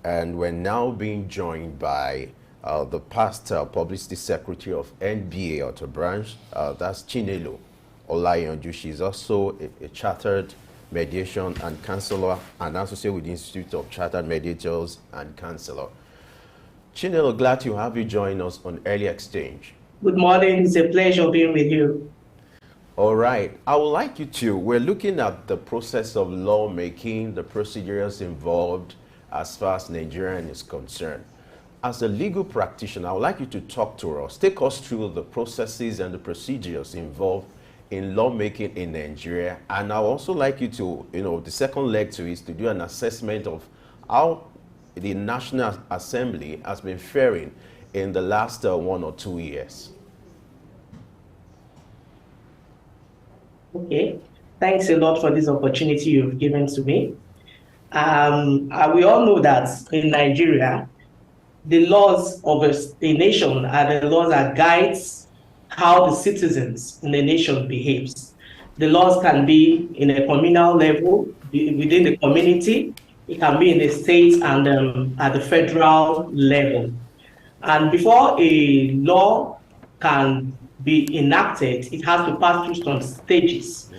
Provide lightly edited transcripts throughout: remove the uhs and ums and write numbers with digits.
and we're now being joined by the past Publicity Secretary of NBA Auto Branch, that's Chinelo Olayanju. She's also a chartered mediation and counselor and associate with the Institute of Chartered Mediators and Counselor. Chinelo, glad to have you join us on Early Exchange. Good morning. It's a pleasure being with you. All right. I would like you to, we're looking at the process of lawmaking, the procedures involved as far as Nigeria is concerned. As a legal practitioner, I would like you to talk to us, take us through the processes and the procedures involved in lawmaking in Nigeria. And I would also like you to, the second leg to it is to do an assessment of how the National Assembly has been faring in the last 1 or 2 years. Okay, thanks a lot for this opportunity you've given to me. We all know that in Nigeria, the laws of a nation are the laws that guides how the citizens in the nation behaves. The laws can be in a communal level, within the community. It can be in the state and at the federal level. And before a law can be enacted, it has to pass through some stages.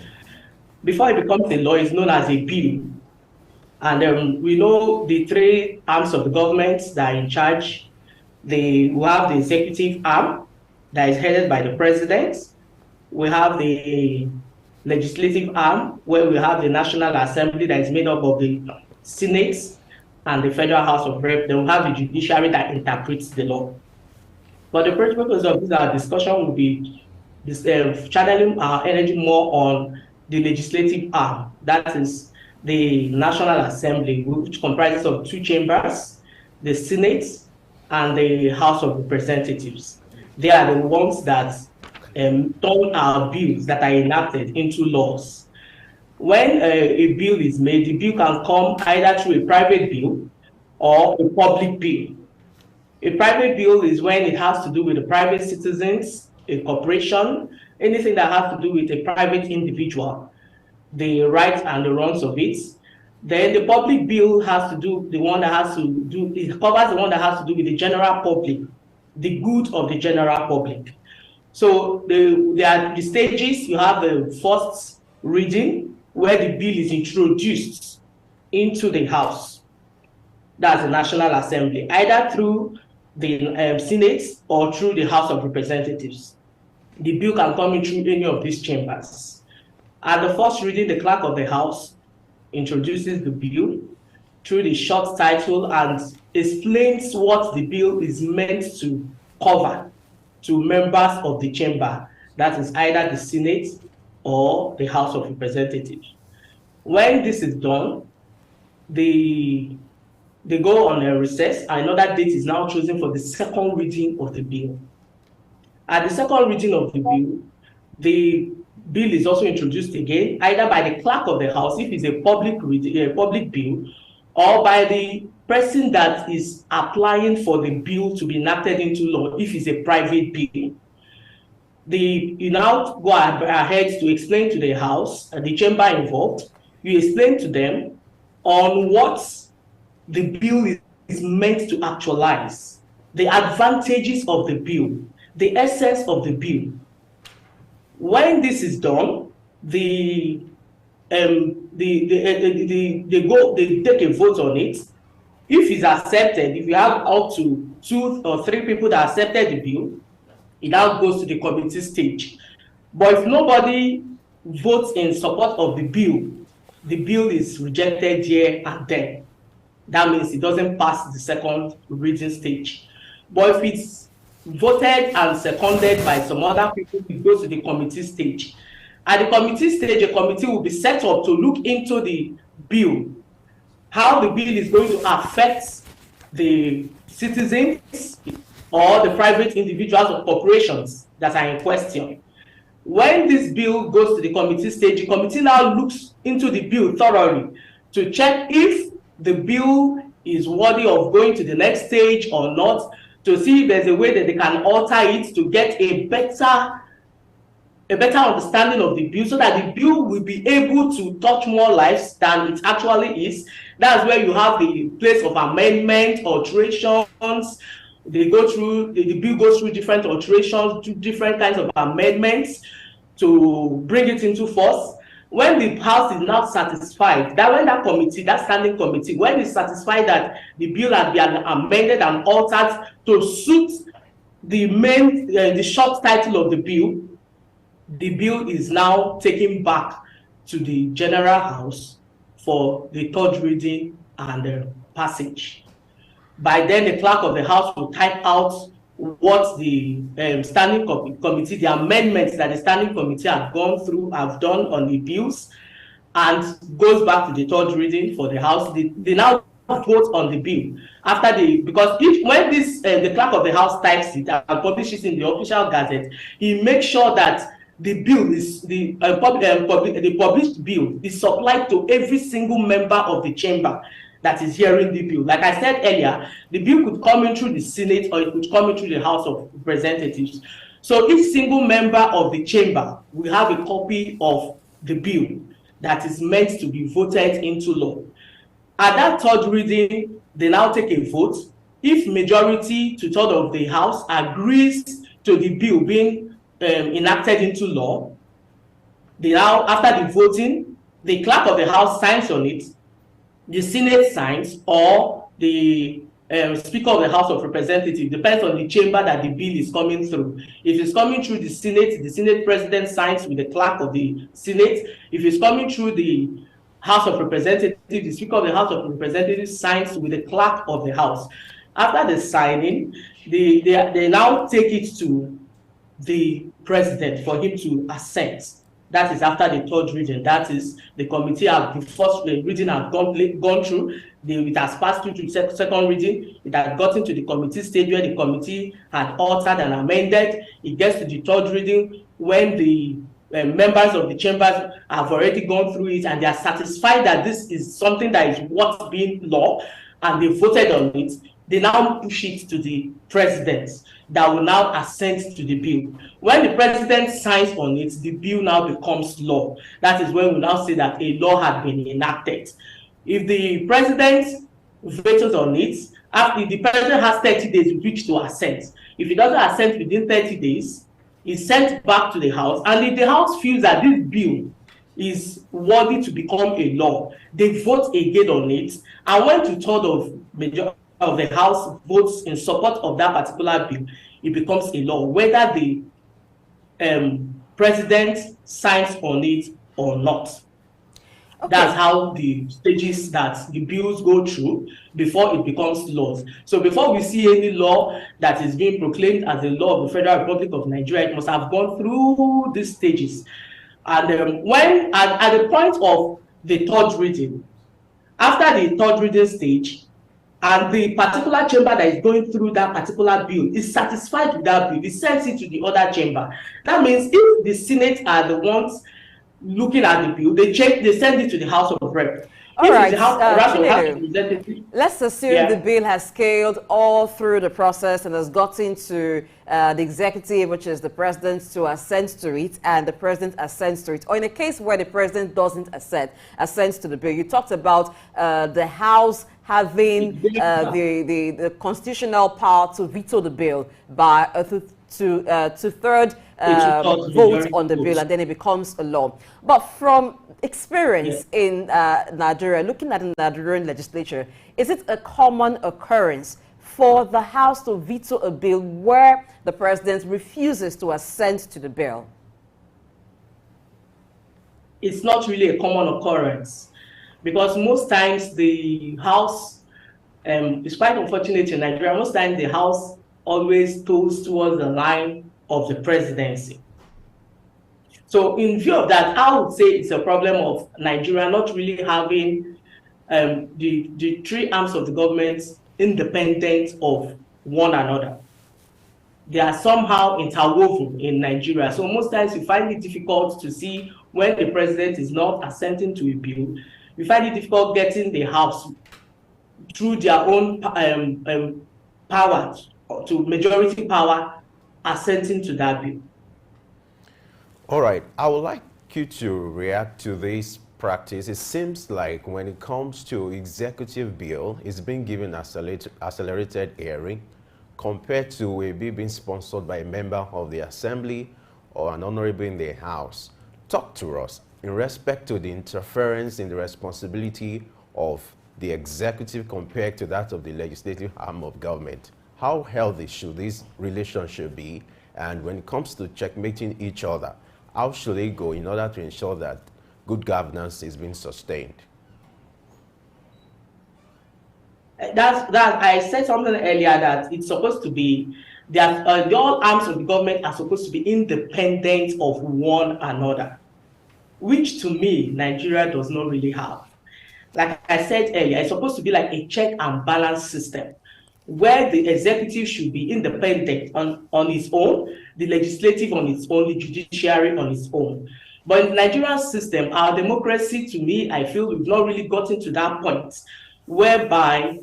Before it becomes a law, it's known as a bill. And we know the three arms of the government that are in charge. We have the executive arm that is headed by the president. We have the legislative arm, where we have the National Assembly that is made up of the Senate and the Federal House of Reps. Then we have the judiciary that interprets the law. But the purpose of this discussion will be channeling our energy more on the legislative arm. That is the National Assembly, which comprises of 2 chambers, the Senate and the House of Representatives. They are the ones that turn our bills that are enacted into laws. When a bill is made, the bill can come either through a private bill or a public bill. A private bill is when it has to do with the private citizens, a corporation, anything that has to do with a private individual, the rights and the wrongs of it. Then the public bill has to do it covers the one that has to do with the general public, the good of the general public. So there are the stages. You have the first reading, where the bill is introduced into the House. That's the National Assembly, either through the Senate or through the House of Representatives. The bill can come in through any of these chambers. At the first reading, the clerk of the House introduces the bill through the short title and explains what the bill is meant to cover to members of the chamber. That is either the Senate or the House of Representatives. When this is done, they go on a recess, and another date is now chosen for the second reading of the bill. At the second reading of the bill is also introduced again, either by the clerk of the House, if it's a public bill, or by the person that is applying for the bill to be enacted into law, if it's a private bill. You now go ahead to explain to the House and the chamber involved. You explain to them on what the bill is meant to actualize, the advantages of the bill, the essence of the bill. When this is done, they take a vote on it. If it's accepted, if you have up to 2 or 3 people that accepted the bill, it now goes to the committee stage. But if nobody votes in support of the bill is rejected here and there. That means it doesn't pass the second reading stage. But if it's voted and seconded by some other people, it goes to the committee stage. At the committee stage, a committee will be set up to look into the bill, how the bill is going to affect the citizens or the private individuals or corporations that are in question. When this bill goes to the committee stage, the committee now looks into the bill thoroughly to check if the bill is worthy of going to the next stage or not, to see if there's a way that they can alter it to get a better a better understanding of the bill so that the bill will be able to touch more lives than it actually is. That's where you have the place of amendment, alterations. They go through, the bill goes through different alterations, different kinds of amendments to bring it into force. When the House is now satisfied, that when that committee, that standing committee, when it's satisfied that the bill has been amended and altered to suit the main, the short title of the bill is now taken back to the General House for the third reading and passage. By then, the clerk of the House will type out what the standing committee, the amendments that the standing committee have gone through, have done on the bills, and goes back to the third reading for the House. They now vote on the bill after because when this the clerk of the House types it and publishes in the official gazette, he makes sure that the bill is the published bill is supplied to every single member of the chamber that is hearing the bill. Like I said earlier, the bill could come in through the Senate or it could come in through the House of Representatives. So each single member of the chamber will have a copy of the bill that is meant to be voted into law. At that third reading, they now take a vote. If majority to third of the House agrees to the bill being enacted into law, they now, after the voting, the clerk of the House signs on it, the Senate signs, or the Speaker of the House of Representatives, depends on the chamber that the bill is coming through. If it's coming through the Senate President signs with the clerk of the Senate. If it's coming through the House of Representatives, the Speaker of the House of Representatives signs with the clerk of the House. After the signing, they now take it to the President for him to assent. That is after the third reading. That is, the committee have the first reading has gone through. It has passed through to second reading. It has gotten to the committee stage where the committee had altered and amended. It gets to the third reading when the members of the chambers have already gone through it and they are satisfied that this is something that is what's being law and they voted on it. They now push it to the president that will now assent to the bill. When the president signs on it, the bill now becomes law. That is when we now say that a law has been enacted. If the president vetoes on it, after the president has 30 days in which to assent. If he doesn't assent within 30 days, it's sent back to the House. And if the House feels that this bill is worthy to become a law, they vote again on it. And when two-thirds of the House votes in support of that particular bill, it becomes a law, whether the president signs on it or not. Okay. That's how the stages that the bills go through before it becomes laws. So before we see any law that is being proclaimed as a law of the Federal Republic of Nigeria, it must have gone through these stages. And when at the point of the third reading, after the third reading stage, and the particular chamber that is going through that particular bill is satisfied with that bill, it sends it to the other chamber. That means if the Senate are the ones looking at the bill, they send it to the House of Rep. All right, let's assume the bill has scaled all through the process and has gotten to the executive, which is the president, to assent to it, and the president assents to it. Or in a case where the president doesn't assent to the bill, you talked about the House having the constitutional power to veto the bill by two-third vote on the bill, and then it becomes a law. But from experience in Nigeria, looking at the Nigerian legislature, is it a common occurrence for the House to veto a bill where the president refuses to assent to the bill? It's not really a common occurrence, because most times the House, it's quite unfortunate in Nigeria, most times the House always goes towards the line of the presidency. So in view of that, I would say it's a problem of Nigeria not really having the three arms of the government independent of one another. They are somehow interwoven in Nigeria. So most times you find it difficult to see when the president is not assenting to a bill. You find it difficult getting the House through their own power, to majority power, assenting to that bill. All right, I would like you to react to this practice. It seems like when it comes to executive bill, it's been given accelerated hearing compared to a bill being sponsored by a member of the assembly or an honorable in the house. Talk to us in respect to the interference in the responsibility of the executive compared to that of the legislative arm of government. How healthy should this relationship be? And when it comes to checkmating each other, how should they go in order to ensure that good governance is being sustained? That I said something earlier that it's supposed to be that all arms of the government are supposed to be independent of one another, which to me Nigeria does not really have. Like I said earlier, it's supposed to be like a check and balance system where the executive should be independent on its own, the legislative on its own, the judiciary on its own. But in the Nigerian system, our democracy, to me, I feel we've not really gotten to that point whereby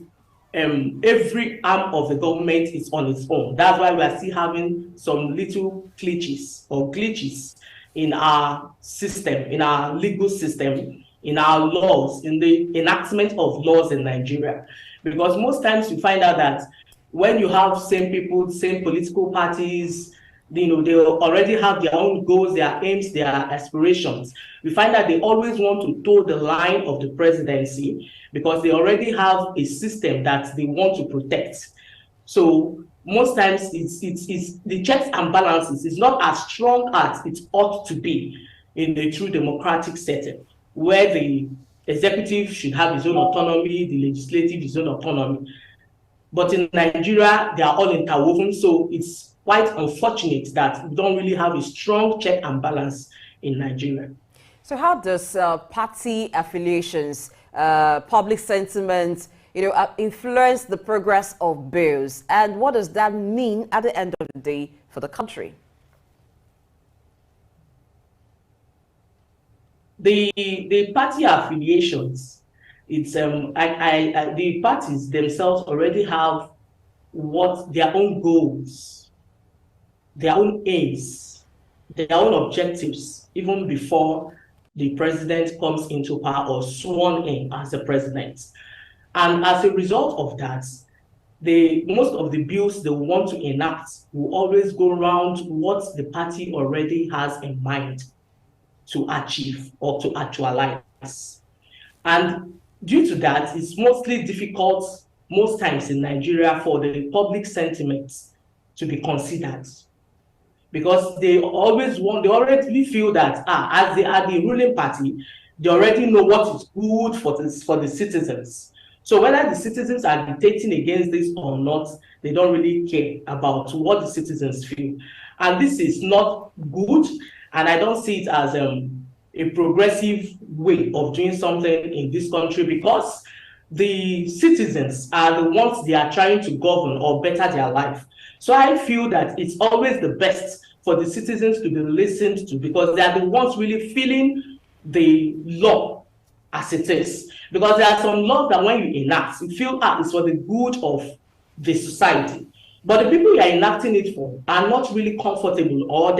every arm of the government is on its own. That's why we are still having some little glitches in our system, in our legal system, in our laws, in the enactment of laws in Nigeria. Because most times you find out that when you have same people, same political parties, they already have their own goals, their aims, their aspirations. We find that they always want to toe the line of the presidency because they already have a system that they want to protect. So most times it's the checks and balances is not as strong as it ought to be in a true democratic setting, where the executive should have its own autonomy, the legislative its own autonomy. But in Nigeria, they are all interwoven, so it's quite unfortunate that we don't really have a strong check and balance in Nigeria. So how does party affiliations, public sentiment, influence the progress of bills? And what does that mean at the end of the day for the country? The party affiliations, it's the parties themselves already have what their own goals, their own aims, their own objectives, even before the president comes into power or sworn in as the president. And as a result of that, most of the bills they want to enact will always go around what the party already has in mind to achieve or to actualize. And due to that, it's mostly difficult most times in Nigeria for the public sentiment to be considered, because they already feel that as they are the ruling party, they already know what is good for the citizens. So whether the citizens are dictating against this or not, they don't really care about what the citizens feel. And this is not good, and I don't see it as a progressive way of doing something in this country, because the citizens are the ones they are trying to govern or better their life. So I feel that it's always the best for the citizens to be listened to, because they are the ones really feeling the law as it is. Because there are some laws that when you enact, you feel it's for the good of the society. But the people you are enacting it for are not really comfortable, or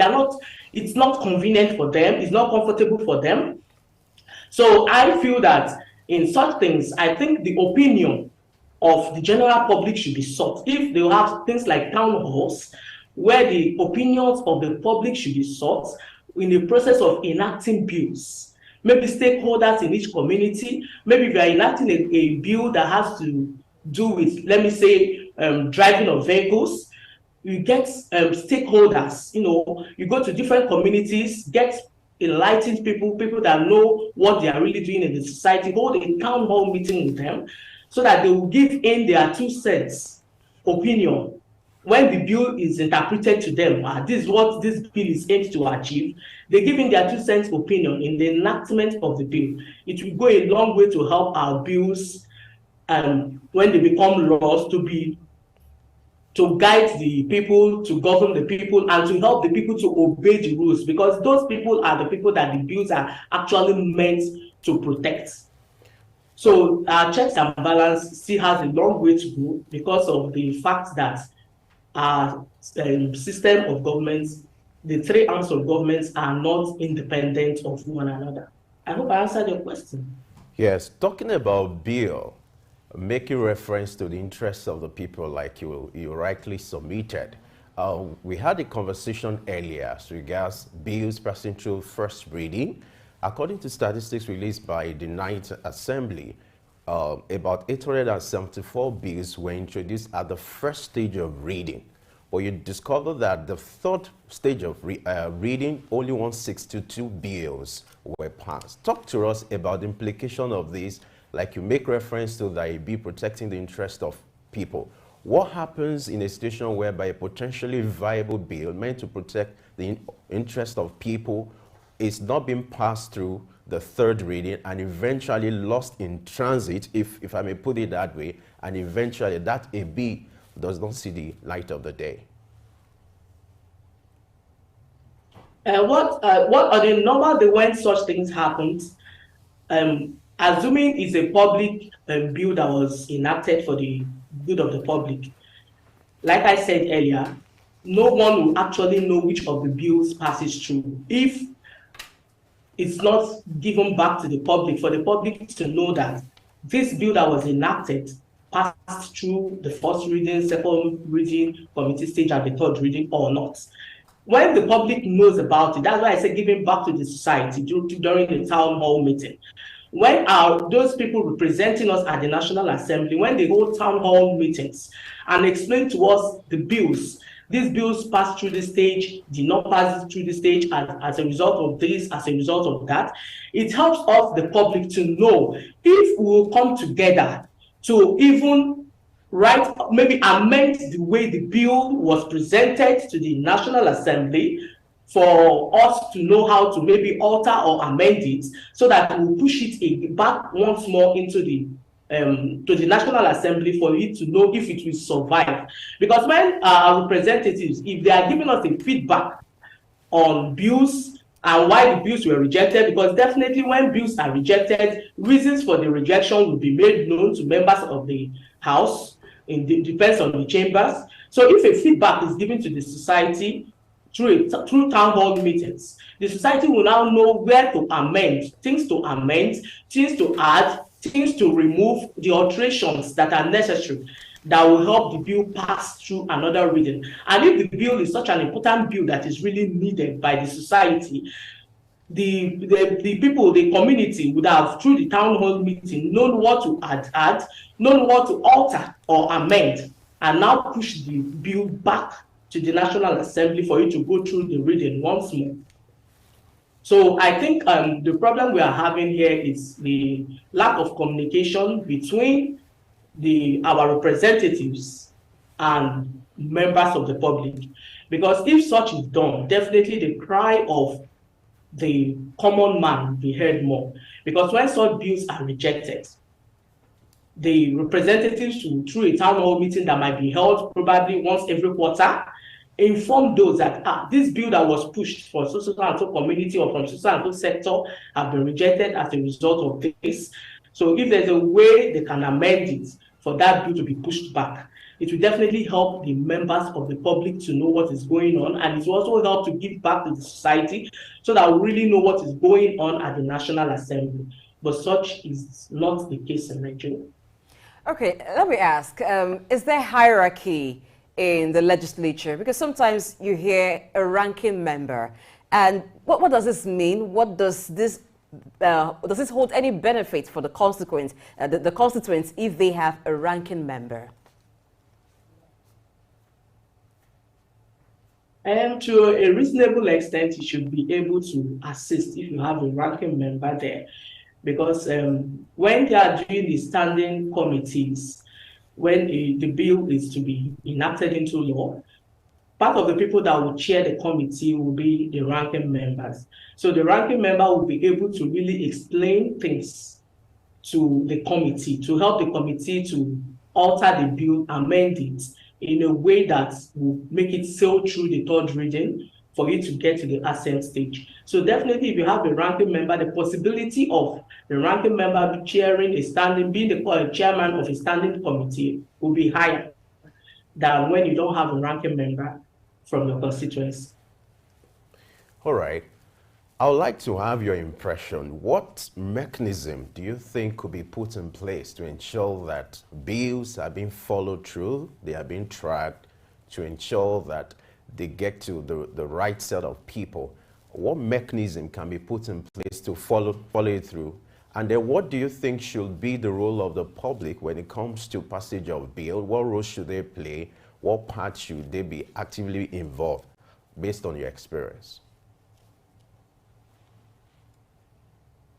it's not convenient for them, it's not comfortable for them. So I feel that in such things, I think the opinion of the general public should be sought. If they have things like town halls, where the opinions of the public should be sought in the process of enacting bills. Maybe stakeholders in each community, maybe if you are enacting a bill that has to do with, let me say, driving of vehicles, you get stakeholders, you go to different communities, get enlightened people that know what they are really doing in the society, hold a town hall meeting with them so that they will give in their 2 cents opinion. When the bill is interpreted to them, this is what this bill is aimed to achieve, they give in their 2 cents opinion in the enactment of the bill. It will go a long way to help our bills, when they become laws, to guide the people, to govern the people, and to help the people to obey the rules, because those people are the people that the bills are actually meant to protect. So our checks and balance still has a long way to go, because of the fact that our system of government the three arms of government are not independent of one another. I hope I answered your question. Yes, talking about bill, making reference to the interests of the people like you rightly submitted. We had a conversation earlier as regards bills passing through first reading. According to statistics released by the Ninth Assembly, about 874 bills were introduced at the first stage of reading. But you discover that the third stage of reading, only 162 bills were passed. Talk to us about the implication of this, like you make reference to that it be protecting the interest of people. What happens in a situation whereby a potentially viable bill meant to protect the interest of people is not being passed through the third reading and eventually lost in transit, if I may put it that way, and eventually that a bill does not see the light of the day? What are the normal day when such things happen? Assuming it's a public bill that was enacted for the good of the public, like I said earlier, no one will actually know which of the bills passes through if it's not given back to the public, for the public to know that this bill that was enacted passed through the first reading, second reading, committee stage, and the third reading or not. When the public knows about it, that's why I say giving back to the society during the town hall meeting. When those people representing us at the National Assembly, when they hold town hall meetings and explain to us the bills, these bills pass through the stage, did not pass through the stage as a result of this, as a result of that, it helps us, the public, to know if we will come together to even write, maybe amend the way the bill was presented to the National Assembly, for us to know how to maybe alter or amend it so that we'll push it back once more into the to the National Assembly for it to know if it will survive. Because when our representatives, if they are giving us a feedback on bills and why the bills were rejected, because definitely when bills are rejected, reasons for the rejection will be made known to members of the House, depends on the chambers. So if a feedback is given to the society through town hall meetings, the society will now know where to amend, things to add, things to remove, the alterations that are necessary that will help the bill pass through another reading. And if the bill is such an important bill that is really needed by the society, the people, the community would have, through the town hall meeting, known what to add, known what to alter or amend, and now push the bill back to the National Assembly for it to go through the reading once more. So I think the problem we are having here is the lack of communication between our representatives and members of the public. Because if such is done, definitely the cry of the common man will be heard more. Because when such bills are rejected, the representatives through a town hall meeting that might be held probably once every quarter, inform those that this bill that was pushed for so and so community or from so and so sector have been rejected as a result of this. So if there's a way they can amend it for that bill to be pushed back, it will definitely help the members of the public to know what is going on, and it will also help to give back to the society so that we really know what is going on at the National Assembly. But such is not the case in Nigeria. Okay, let me ask, is there hierarchy in the legislature? Because sometimes you hear a ranking member, and what does this mean? What does this hold any benefit for the constituents, the constituents, if they have a ranking member? And to a reasonable extent, you should be able to assist if you have a ranking member there. Because when they are doing the standing committees, when the bill is to be enacted into law, part of the people that will chair the committee will be the ranking members. So the ranking member will be able to really explain things to the committee, to help the committee to alter the bill, amend it in a way that will make it sail through the third reading for it to get to the assent stage. So definitely, if you have a ranking member, the possibility of the ranking member chairing being the chairman of a standing committee will be higher than when you don't have a ranking member from your constituency. All right. I would like to have your impression. What mechanism do you think could be put in place to ensure that bills are being followed through, they are being tracked, to ensure that they get to the right set of people? What mechanism can be put in place to follow it through? And then what do you think should be the role of the public when it comes to passage of bill? What role should they play? What part should they be actively involved based on your experience?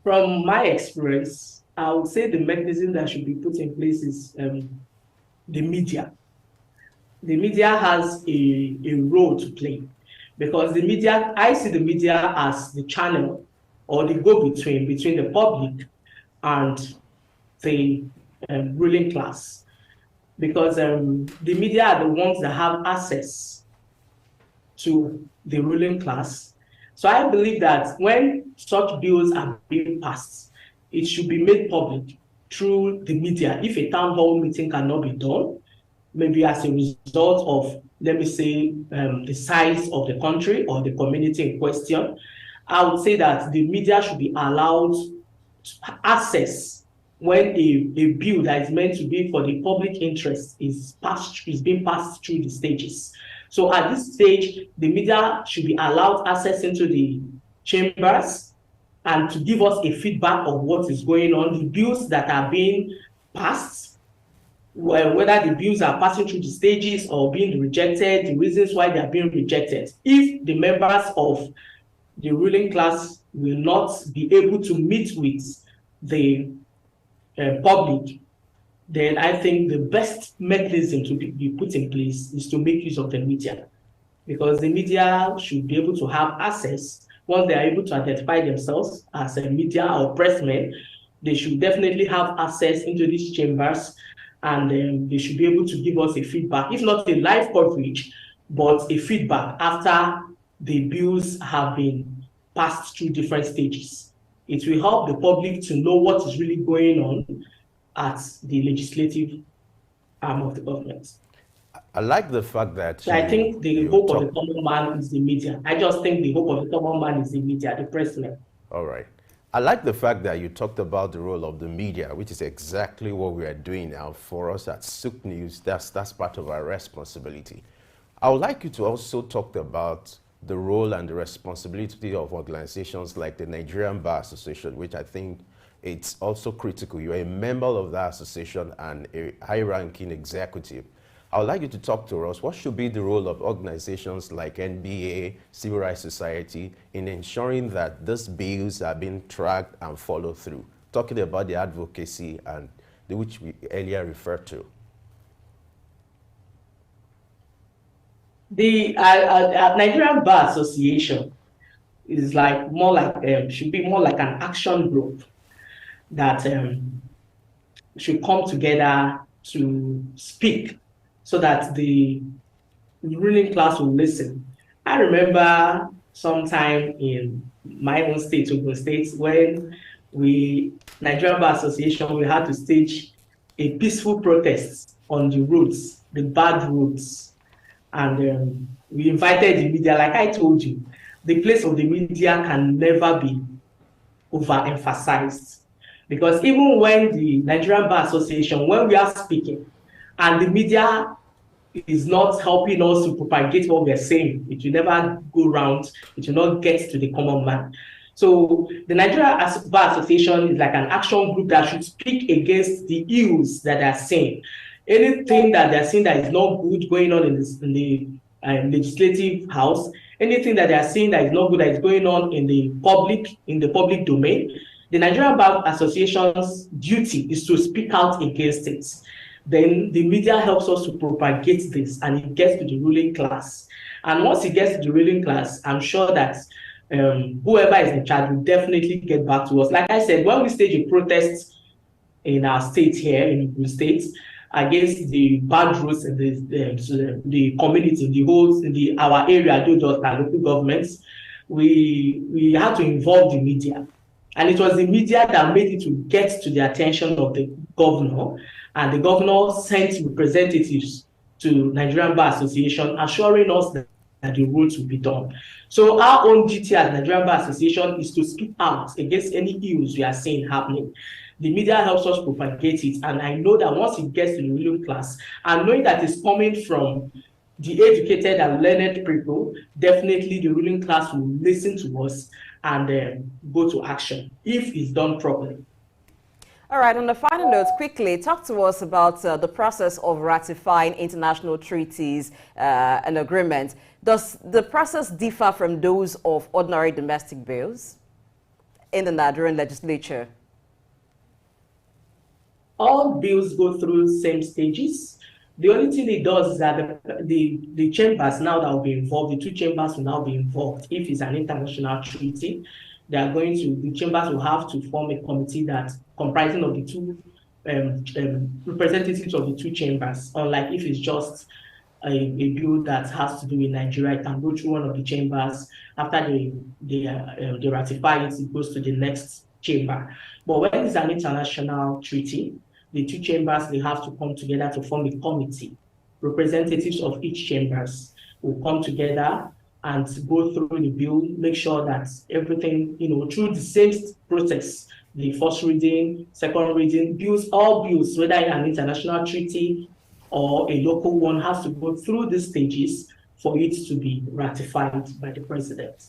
From my experience, I would say the mechanism that should be put in place is the media. The media has a role to play, because the media, I see the media as the channel or the go-between between the public and the ruling class, because the media are the ones that have access to the ruling class. So I believe that when such bills are being passed, it should be made public through the media. If a town hall meeting cannot be done, maybe as a result of, let me say, the size of the country or the community in question, I would say that the media should be allowed access when a bill that is meant to be for the public interest is being passed through the stages. So at this stage, the media should be allowed access into the chambers and to give us a feedback of what is going on, the bills that are being passed, whether the bills are passing through the stages or being rejected, the reasons why they are being rejected. If the members of the ruling class will not be able to meet with the public, then I think the best mechanism to be put in place is to make use of the media, because the media should be able to have access. Once they are able to identify themselves as a media or pressmen, they should definitely have access into these chambers, and they should be able to give us a feedback, if not a live coverage, but a feedback after the bills have been passed through different stages. It will help the public to know what is really going on at the legislative arm of the government. I like the fact that So I think the hope of the common man is the media. I just think the hope of the common man is the media, the pressmen. All right. I like the fact that you talked about the role of the media, which is exactly what we are doing now for us at Souk News. That's part of our responsibility. I would like you to also talk about the role and the responsibility of organizations like the Nigerian Bar Association, which I think it's also critical. You're a member of that association and a high-ranking executive. I would like you to talk to us. What should be the role of organizations like NBA, Civil Rights Society, in ensuring that these bills are being tracked and followed through? Talking about the advocacy and which we earlier referred to. The Nigerian Bar Association is like more like should be more like an action group that should come together to speak so that the ruling class will listen. I remember sometime in my own state, Ogun State, when Nigerian Bar Association, we had to stage a peaceful protest on the roads, the bad roads. And we invited the media. Like I told you, the place of the media can never be overemphasized. Because even when the Nigerian Bar Association, when we are speaking, and the media is not helping us to propagate what we're saying, it will never go round, it will not get to the common man. So the Nigerian Bar Association is like an action group that should speak against the ills that they're saying. Anything that they're saying that is not good going on in the legislative house, anything that they're saying that is not good that is going on in the public domain, the Nigerian Bar Association's duty is to speak out against it. Then the media helps us to propagate this, and it gets to the ruling class. And once it gets to the ruling class, I'm sure that whoever is in charge will definitely get back to us. Like I said, when we stage a protest in our state here, in the state, against the bad roads in the community, our area, those are local governments, we had to involve the media. And it was the media that made it to get to the attention of the governor, and the governor sent representatives to Nigerian Bar Association, assuring us that the roads will be done. So our own duty as Nigerian Bar Association is to speak out against any ills we are seeing happening. The media helps us propagate it, and I know that once it gets to the ruling class, and knowing that it's coming from the educated and learned people, definitely the ruling class will listen to us and go to action if it's done properly. All right, on the final note, quickly, talk to us about the process of ratifying international treaties and agreements. Does the process differ from those of ordinary domestic bills in the Nigerian legislature? All bills go through the same stages. The only thing it does is that the chambers now that will be involved, the two chambers will now be involved. If it's an international treaty, the chambers will have to form a committee that comprising of the two representatives of the two chambers. Unlike if it's just a bill that has to do with Nigeria, it can go through one of the chambers. After they ratify it, it goes to the next chamber. But when it's an international treaty, the two chambers, they have to come together to form a committee. Representatives of each chambers will come together and go through the bill, make sure that everything, through the same process, the first reading, second reading, all bills, whether in an international treaty or a local one, has to go through these stages for it to be ratified by the president.